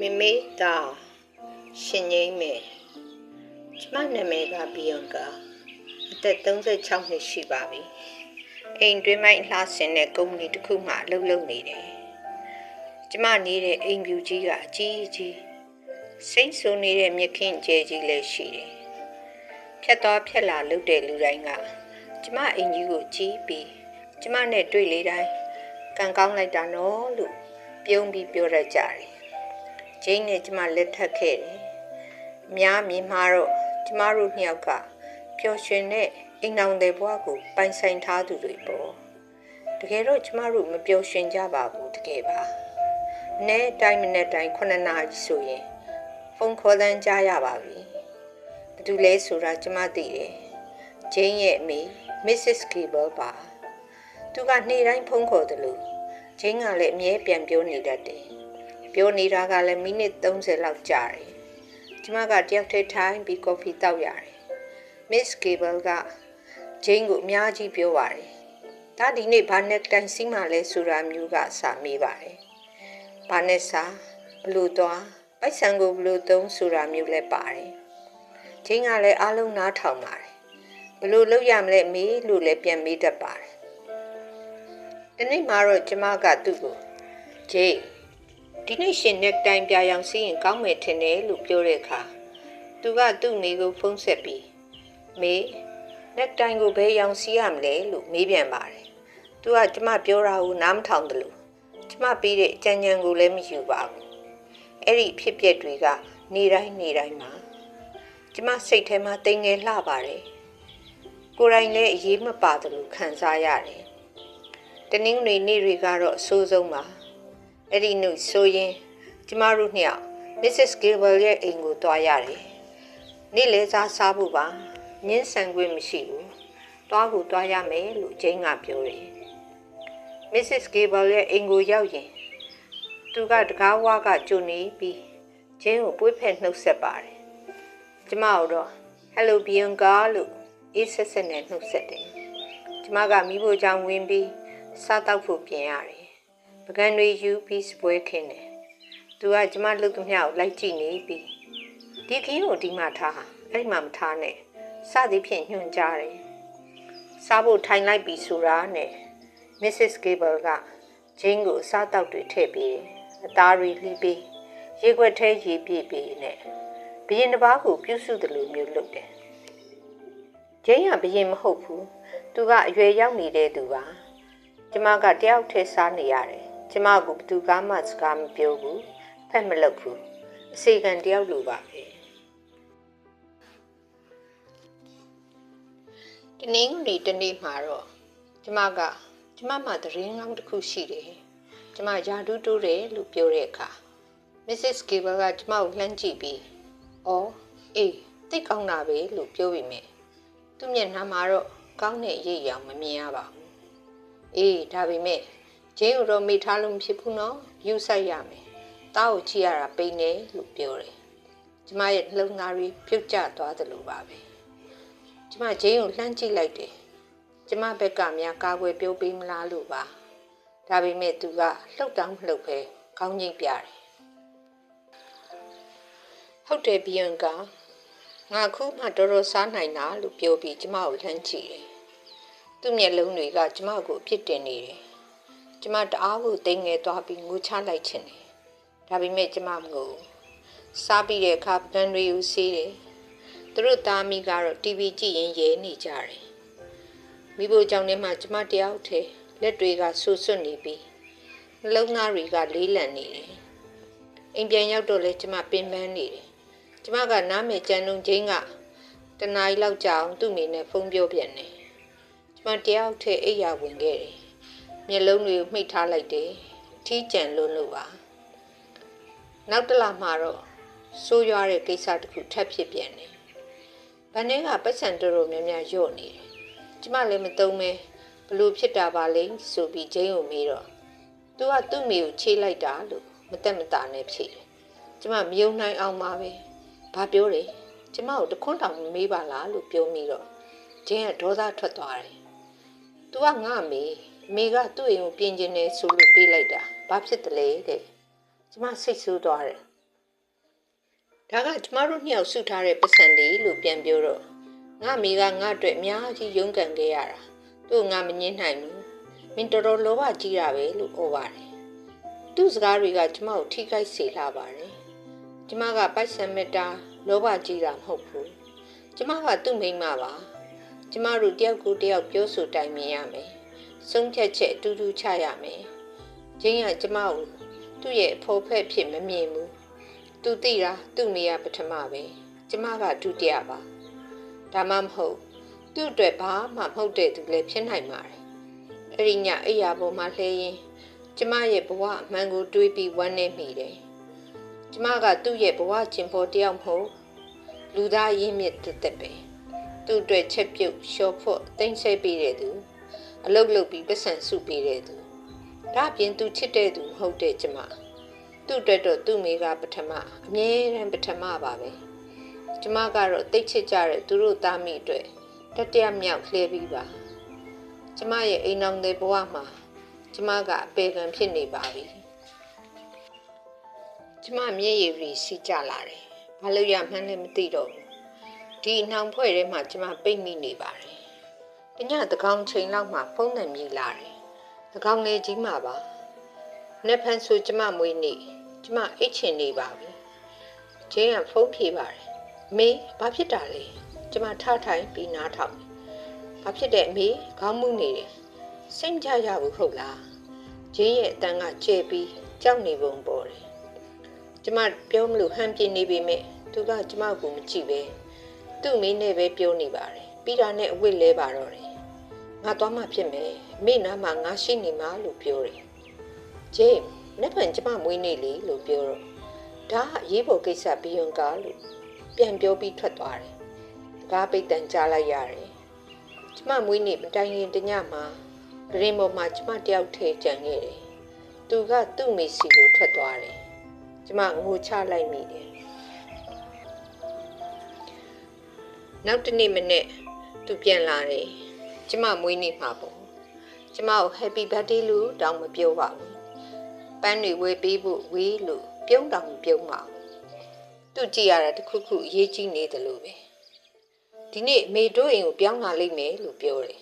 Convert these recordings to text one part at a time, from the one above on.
မိမိတာရှင်ငိမ့်မယ်ကျမနာမည်ကဘီယွန်ကာအသက်36နှစ်ရှိပါပြီအိမ်တွင်းမိုင်းလှဆင်တဲ့ကုမ္ပဏီတစ်ခုမှအလုပ်လုပ်နေတယ်ကျမနေတဲ့အိမ်ဖြူကြီးကအကြီးကြီးစိတ်ဆိုးနေတဲ့မြခင်ကျဲကြီးလည်းရှိတယ်ဖြတ်သွားဖြတ်လာလုပ်တဲ့လူတိုင်းကကျမအိမ်ကြီးကိုကြည့်ပြီးကျမနဲ့တွေ့လေတိုင်းကံကောင်းလိုက်တာနော်လို့ပြုံးပြီးပြောရကြတယ်ကျင်းနဲ့ကျမလက်ထပ်ခဲ့တယ်။များမြင်မှာတော့ကျမတို့နှစ်ယောက်ကပျော်ရွှင်တဲ့အိမ်အောင်တဲ့ဘဝကိုပိုင်ဆိုင်ထားသူတွေပေါ့။တကယ်တော့ကျမတို့မပျော်ရွှင်ကြပါဘူးတကယ်ပါ။နေ့တိုင်း9 နာရီဆိုရင်ဖုန်းခေါ်တန်းကြားရပါပြီ။ဘာလို့လဲဆိုတာကျမသိတယ်။ကျင်းရဲ့အမေ Mrs. Cable ပါ။သူကနေ့တိုင်းဖုန်းခေါ်တယ်လို့ကျင်းကလည်းအမြဲပြန်ပြောနေတတ်တယ်။ပြောနေတာကလည်းမိနစ်30လောက်ကြာတယ်။ကျမကတယောက်တည်းထိုင်ပြီးကော်ဖီတောက်ရတယ်။ Miss Cable ကဂျိန်းကိုအများကြီးပြောပါတယ်။ဒါဒီနေ့ဘာနဲ့တိုင်စီးမှလဲဆိုတာမျိုးကစာမေးပါတယ်။ဘာနဲ့စာဘလို့သွားပိုက်ဆံကိုဘလို့သုံးဆိုတာမျိုးလည်းပါတယ်။ဂျိန်းကလည်းအားလုံးနားထောင်ပါတယ်။ဘလို့လုပ်ရမလဲမေးလို့လည်းပြန်မေးတတ်ပါတယ်။ဒီနေ့မှတော့ကျမကသူ့ကိုဂျိန်းဒီနေ့ရှင်နဲ့တိုင်ပြရောင်စီးရင်ကောင်းမယ်ထင်တယ်လို့ပြောတဲ့အခါသူကသူ့မိကိုဖုန်းဆက်ပြီးမေနဲ့တိုင်ကိုဘယ်ရောင်စီးရမလဲလို့မေးပြန်ပါတယ်သူကကျမပြောတာကိုနားမထောင်တယ်လို့ကျမပြီးတဲ့အကြံဉာဏ်ကိုလည်းမယူပါဘူးအဲ့ဒီဖြစ်ပျက်တွေကနေတိုင်းမှာကျမစိတ်ထဲမှာတိမ်ငယ်လှပါတယ်ကိုယ်တိုင်လည်းအရေးမပါတယ်လို့ခံစားရတယ်တနင်္ဂနွေနေ့တွေကတော့အဆိုးဆုံးပါအဲ့ဒီနေ့ဆိုရင်ကျမတို့နှစ်ယောက် Mrs. Cable ရဲ့အိမ်ကိုသွားရတယ်။နေ့လဲစားဖို့ပါ။ညင်းဆန်ခွင့်မရှိဘူး။သွားရမယ်လို့ဂျိန်းကပြောတယ်။ Mrs. Cable ရဲ့အိမ်ကိုရောက်ရင်သူကတကားဝါကကြုံနေပြီးဂျိန်းကိုပွေးဖက်နှုတ်ဆက်ပါတယ်။ကျမတို့ Hello Bianca လို့အေးဆက်နဲ့နှုတ်ဆက်တယ်။ကျမကမိဖို့ကြောင့်ဝင်ပြီးစားတောက်ဖို့ပြင်ရတယ်ပကံတွေယူပြီးစပွဲခင်းတယ်သူကကျမလှုပ်သမျှကိုလိုက်ကြည့်နေပြီးဒီခင်းကိုဒီမှာထားအဲ့မှာမထားနဲ့စသည်ဖြင့်ညွှန်ကြားတယ်စားဖို့ထိုင်လိုက်ပြီးဆိုတာနဲ့ Mrs. Cable ကဂျင်းကိုစားတောက်တွေထည့်ပြီးအသားတွေလှီးပြီးရေခွက်ထဲရေပြည့်ပြီးနဲ့ဘရင်တစ်ပါးကိုပြုစုတယ်လို့မျိုးလုပ်တယ်ဂျင်းကဘရင်မဟုတ်ဘူးသူကအရွယ်ရောက်နေတဲ့သူပါကျမကတယောက်ထဲစားနေရတယ်ကျမကိုဘသူကမှစကားမပြောဘူးဖက်မလုပ်ဘူးအစီကံတယောက်လိုပါပဲတနင်္ဂနွေတနေ့မှာတော့ကျမမှာသတင်းကောင်းတစ်ခုရှိတယ်ကျမယာဒူးတိုးတယ်လို့ပြောတဲ့အခါ Mrs. Cable ကကျမကိုလှမ်းကြည့်ပြီးအော်အေးသိကောင်းတာပဲလို့ပြောပြီးမြင်သူ့မျက်နှာမှာတော့ကောင်းတဲ့အရေးအယောင်မမြင်ရပါဘူးအေးဒါပေမဲ့ဂျင်းကိုတော့မိထားလို့မဖြစ်ဘူးနော်ယူဆိုင်ရမယ်တားကိုချီရတာပိန်နေလို့ပြောတယ်ကျမရဲ့နှလုံးသားတွေပြုတ်ကျသွားသလိုပါပဲကျမဂျင်းကိုလှမ်းကြည့်လိုက်တယ်ကျမဘက်ကများကာကွယ်ပြောပေးမလားလို့ပါဒါပေမဲ့သူကလှုပ်တောင်းမလှုပ်ပဲခေါင်းငိတ်ပြတယ်ဟုတ်တယ်ဘီယန်ကငါခုမှတော်တော်စားနိုင်တာလို့ပြောပြီးကျမကိုလှမ်းကြည့်တယ်သူ့မျက်လုံးတွေကကျမကိုအပြစ်တင်နေတယ်ကျမတအားကိုတိမ်ငယ်သွားပြီးငိုချလိုက်ချင်တယ်ဒါပေမဲ့ကျမမငိုစားပြီးတဲ့အခါပကံတွေကိုဆေးတယ်သူတို့သားမိကတော့ TV ကြည့်ရင်ရဲနေကြတယ်မိဖို့ကြောင့်ထဲမှာကျမတယောက်ထဲလက်တွေကဆူဆွတ်နေပြီးနှလုံးသားတွေကလေးလံနေတယ်အိမ်ပြန်ရောက်တော့လဲကျမပင်ပန်းနေတယ်ကျမကနားမယ်ကြံလုံးချင်းကတနားရီလောက်ကြာအောင်သူ့မိနဲ့ဖုန်းပြောပြန်တယ်ကျမတယောက်ထဲအိပ်ယာဝင်ခဲ့တယ်မျက်လုံးတွေကိုမှိတ်ထားလိုက်တယ်ထီးကြံလို့ပါနောက်တစ်လမှတော့ဆိုးရွားတဲ့ကိစ္စတစ်ခုထပ်ဖြစ်ပြန်တယ်ဗန်ထဲကပတ်စံတော်တော်များများညော့နေတယ်ကျမလည်းမသုံးမဲဘလို့ဖြစ်တာပါလဲဆိုပြီးဂျိန်းကိုမေးတော့သူကသူ့မိကိုချေးလိုက်တာလို့မတက်မတာနဲ့ဖြေတယ်ကျမမယုံနိုင်အောင်ပါပဲဘာပြောတယ်ကျမကိုတခွန်းတောင်မေးပါလားလို့ပြောမိတော့ဂျင်းကဒေါသထွက်သွားတယ်သူကငါ့မေကသူ့အိမ်ကိုပြင်ကျင်နေဆိုလို့ပေးလိုက်တာဘာဖြစ်တယ်လဲတဲ့ကျမစိတ်ဆိုးသွားတယ် ဒါကကျမတို့နှစ်ယောက်စုထားတဲ့ပတ်စံလေးလို့ပြန်ပြောတော့ငါမိကငါ့အတွက်အများကြီးရုန်းကန်ခဲ့ရတာသူ့ငါမငင်းနိုင်ဘူးမင်းတော်တော်လောဘကြီးတာပဲလို့ဩပါတယ်သူ့စကားတွေကကျမကိုထိခိုက်စေလာပါတယ်ကျမကပိုက်ဆံမေတ္တာလောဘကြီးတာမဟုတ်ဘူးကျမကသူ့မိန်းမပါကျမတို့တယောက်ကိုတယောက်ပြောဆိုတိုင်မြင်ရမယ်ဆုံးဖြတ်ချက်အတူတူချရမယ်ကျင်းကကျမကိုသူ့ရဲ့အဖော်ဖက်ဖြစ်မမြင်ဘူးသူသိတာသူ့မိရပထမပဲကျမကဒုတိယပါဒါမှမဟုတ်သူ့အတွက်ဘာမှမဟုတ်တဲ့သူလည်းဖြစ်နိုင်ပါတယ်အဲ့ဒီညအိယာပေါ်မှာလှဲရင်ကျမရဲ့ဘဝအမှန်ကိုတွေးပြီးဝမ်းနည်းမိတယ်ကျမကသူ့ရဲ့ဘဝချင်းပေါ်တယောက်မဟုတ်လူသားရင်းမြစ်တက်ပဲသူ့အတွက်ချက်ပြုတ်ရှော့ဖို့တိမ့်ဆဲပေးတဲ့သူအလုတ်လုတ်ပြီးပတ်စံစုပေးတဲ့သူဒါပြင်သူချစ်တဲ့သူမဟုတ်တဲ့ကျမသူ့အတွက်တော့သူ့မိကပထမအမြဲတမ်းပထမပါပဲကျမကတော့တိတ်ချစ်ကြတဲ့သူတို့သားမိအတွက်တတိယမြောက်လှဲပြီးပါကျမရဲ့အိမ်အောင်တဲ့ဘဝမှာကျမကအပေခံဖြစ်နေပါပြီကျမမျက်ရည်တွေစီးကြလာတယ်ဘာလို့ရမှန်းလည်းမသိတော့ဘူးဒီနှောင်ဖွဲ့ထဲမှာကျမပိတ်မိနေပါတယ်တညတကောင်ချိန်လောက်မှဖုန်းနံမြည်လာတယ်တကောင်လေးကြီးမှာပါနှစ်ဖန်ဆိုကျမမွေးနေကျမအိတ်ချင်နေပါပြီကျင်းကဖုန်းဖြေပါတယ်မေဘာဖြစ်တာလဲကျမထထိုင်ပြီးနားထောင်ဘာဖြစ်တဲ့အမေခေါင်းမူးနေတယ်စိတ်မချရဘူးဟုတ်လားကျင်းရဲ့အတန်းကကျဲပြီးကြောက်နေပုံပေါ်တယ်ကျမပြောမလို့ဟန်ပြင်းနေပေမဲ့သူကကျမကိုမကြည့်ပဲသူ့မင်းနဲ့ပဲပြောနေပါတယ်ပြီးတာနဲ့အဝတ်လဲပါတော့တယ်ငါသွားမှဖြစ်မယ်မိနားမှာငါရှိနေမှာလို့ပြောတယ်ဂျေးနှစ်ဖန်ကျမမွေးနေလေလို့ပြောတော့ဒါအရေးပေါ်ကိစ္စပြီးရင်ကားလို့ပြန်ပြောပြီးထွက်သွားတယ်ကားပိတ်တန်ကြားလိုက်ရတယ်ကျမမွေးနေမတိုင်ရင်တညမှာဂရင်ပေါ်မှာကျမတယောက်ထဲကြံခဲ့တယ်သူကသူ့မိစီကိုထွက်သွားတယ်ကျမငိုချလိုက်မိတယ်နောက်တနေ့မနေ့သူပြန်လာတယ်ကျမမွေးနေမှာပေါ့ကျမကို Happy Birthday လို့တောင်းမပြောပါဘူးပန်းတွေဝေပေးဖို့ဝေးလို့ပြုံးတောင်မပြုံးပါဘူးသူကြည့်ရတာတခုခုအရေးကြီးနေတယ်လို့ပဲဒီနေ့မေတို့အိမ်ကိုပြောင်းလာလိမ့်မယ်လို့ပြောတယ်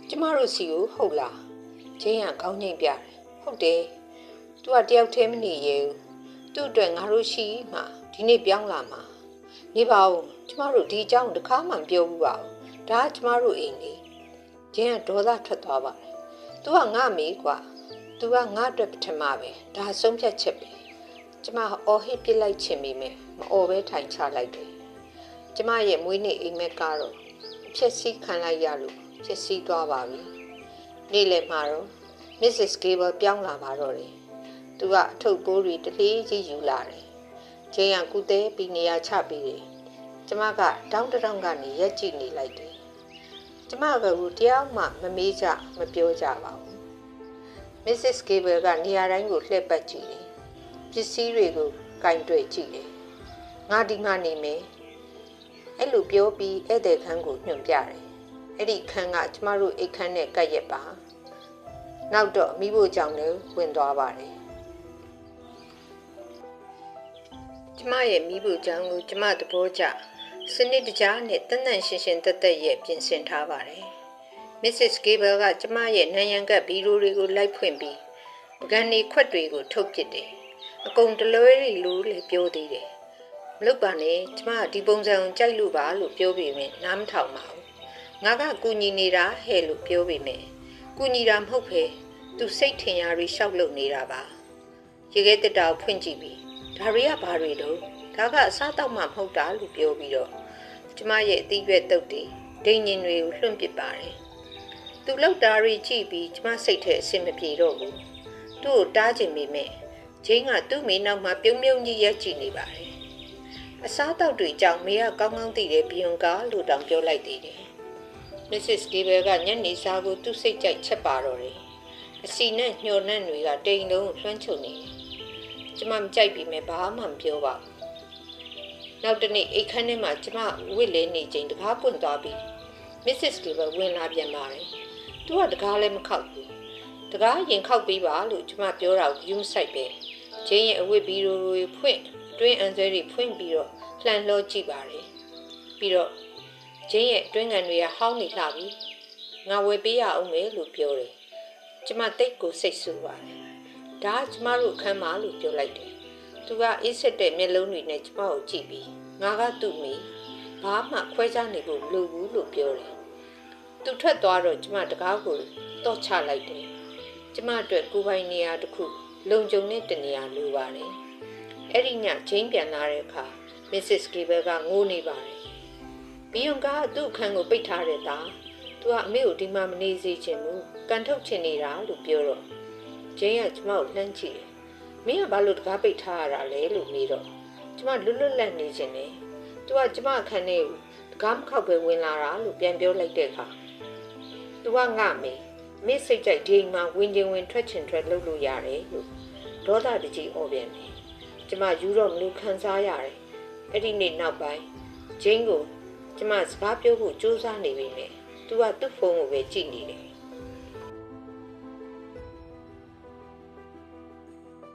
ကျမတို့စီကိုဟုတ်လားချင်းကခေါင်းငိမ့်ပြတယ်ဟုတ်တယ်သူကတယောက်တည်းမနေရဲဘူးသူ့အတွက်ငါတို့ရှိမှဒီနေ့ပြောင်းလာမှာနေပါဦးကျမတို့ဒီအကြောင်းတစ်ခါမှမပြောဘူးပါဘူးဒါကကျမတို့အိမ်လေးချင်းကဒေါသထွက်သွားပါတယ်သူကငါမေကွာသူကငါအတွက်ပထမပဲဒါဆုံးဖြတ်ချက်ပဲကျမအော်ဟစ်ပြစ်လိုက်ချင်မိမယ်မအော်ပဲထိုင်ချလိုက်တယ်ကျမရဲ့မွေးနေ့အိမ်မက်ကတော့ဖြည့်ဆည်းခံလိုက်ရလို့ဖြည့်ဆည်းသွားပါပြီနေ့လယ်မှာတော့ Mrs. Gable ပြောင်းလာပါတော့တယ်သူကအထုပ်ပိုးတွေတလေးကြီးယူလာတယ်ကျင်းရကူတဲပြီးနေရာချပြီးတယ်ကျမကတောင်းတောင်းကနေရက်ကြည့်နေလိုက်တယ်ကျမကကိုတရားမှမမေးကြမပြောကြပါဘူး Mrs. Gable ကနေရာတိုင်းကိုလှည့်ပတ်ကြည့်တယ်ပစ္စည်းတွေကိုကင်တွေ့ကြည့်တယ်ငါဒီမှနေမယ်အဲ့လိုပြောပြီးဧည့်သည်ခန်းကိုညွှန်ပြတယ်အဲ့ဒီခန်းကကျမတို့အိတ်ခန်းနဲ့ကပ်ရက်ပါနောက်တော့မိဖို့ကြောင့်လည်းဝင်သွားပါတယ်ကျမရဲ့မိဖို့ကြောင့်ကိုကျမသဘောကျစနစ်တကျနဲ့တန်တန်ရှင်းရှင်းတက်တက်ရဲ့ပြင်ဆင်ထားပါတယ် Mrs. Gable ကကျမရဲ့နံရံကပ်ဗီဒီယိုတွေကိုလိုက်ဖွင့်ပြီးပကံနေခွက်တွေကိုထုတ်ပစ်တယ်အကုန်တလွဲလို့လည်းပြောသေးတယ်မလုပ်ပါနဲ့ကျမဒီပုံစံကိုကြိုက်လို့ပါလို့ပြောပေမဲ့နားမထောင်ပါဘူးငါကကူညီနေတာဟဲ့လို့ပြောပေမဲ့ကူညီတာမဟုတ်ပဲသူစိတ်ထင်ရပြီးရှောက်လုပ်နေတာပါရေခဲတက်တာကိုဖွင့်ကြည့်ပြီးဒါတွေကဘာတွေတော့ဒါကအစားတောက်မှမဟုတ်တာလို့ပြောပြီးတော့ကျမရဲ့အသီးရွက်တုပ်တွေဒိန်ညင်တွေကိုလွှင့်ပစ်ပါတယ်သူလောက်တာတွေကြည့်ပြီးကျမစိတ်ထဲအဆင်မပြေတော့ဘူးသူ့ကိုတားချင်မိမဲ့ဂျင်းကသူ့မိနောက်မှာပြုံးပြုံးကြီးရက်ကြည့်နေပါတယ်အစားတောက်တွေကြောင့်မေကကောင်းကောင်းသိတယ်ဘီယွန်ကာလို့တောင်ပြောလိုက်သေးတယ် Mrs. Gable ကညနေစာကိုသူ့စိတ်ကြိုက်ချက်ပါတော့တယ်အစီနဲ့ညှော်နှံ့တွေကတိမ်လုံးလွှမ်းချုပ်နေတယ်ကျမမကြိုက်ပြီးဘာမှမပြောပါဘူးနောက်တနေ့အိတ်ခမ်းထဲမှာကျမဝစ်လဲနေချိန်တကားပွင့်သွားပြီး Mrs. Gable ဝင်လာပြန်ပါတယ်သူကတကားလည်းမခောက်ဘူးတကားရင်ခောက်ပြီးပါလို့ကျမပြောတာကိုယူဆိုင်ပဲဂျင်းရဲ့အဝတ်ဗီဒီယိုတွေဖွင့် တွင်းအန်ဆွဲတွေဖွင့်ပြီးတော့လှန်လောကြည့်ပါတယ်ပြီးတော့ဂျင်းရဲ့အတွင်းငံတွေကဟောင်းနေလှပြီငါဝယ်ပေးရအောင်မယ်လို့ပြောတယ်ကျမတိတ်ကိုစိတ်ဆူပါတယ်ဒါကကျမတို့အခန်းမှာလို့ပြောလိုက်တယ်သူကအေးဆက်တဲ့မျက်လုံးတွေနဲ့ကျမကိုကြည့်ပြီးငါကသူ့မိဘာမှခွဲခြားနေဖို့မလိုဘူးလို့ပြောတယ်သူထွက်သွားတော့ကျမတကားကိုတော့ချလိုက်တယ်ကျမအတွက်ကိုယ်ပိုင်နေရာတစ်ခုလုံခြုံတဲ့တနေရာလိုပါတယ်အဲ့ဒီညဂျင်းပြန်လာတဲ့အခါ Mrs. Gable ကငိုးနေပါတယ်ဘီယွန်ကသူ့အခန်းကိုပိတ်ထားတဲ့သားသူကအမေကိုဒီမှာမနေစေချင်ဘူးကန်ထုတ်ချင်နေတာလို့ပြောတော့ဂျင်းကကျမကိုလှမ်းကြည့်တယ်မင်းကဘာလို့တကားပိတ်ထားရတာလဲလို့မေးတော့ကျမလွတ်လွတ်လပ်နေချင်တယ်သူကကျမအခန်းထဲကိုတကားမခောက်ပဲဝင်လာတာလို့ပြန်ပြောလိုက်တဲ့အခါသူကငါမေစိတ်ကြိုက်ဒီအိမ်မှာဝင်ချင်းဝင်ထွက်ချင်ထွက်လုပ်လို့ရတယ်လို့ဒေါသတကြီးအော်ပြန်တယ်ကျမယူတော့မလို့ခံစားရတယ်အဲ့ဒီနေ့နောက်ပိုင်းဂျင်းကိုကျမစကားပြောဖို့ကြိုးစားနေပြီနဲ့သူကသူ့ဖုန်းကိုပဲကြည့်နေတယ်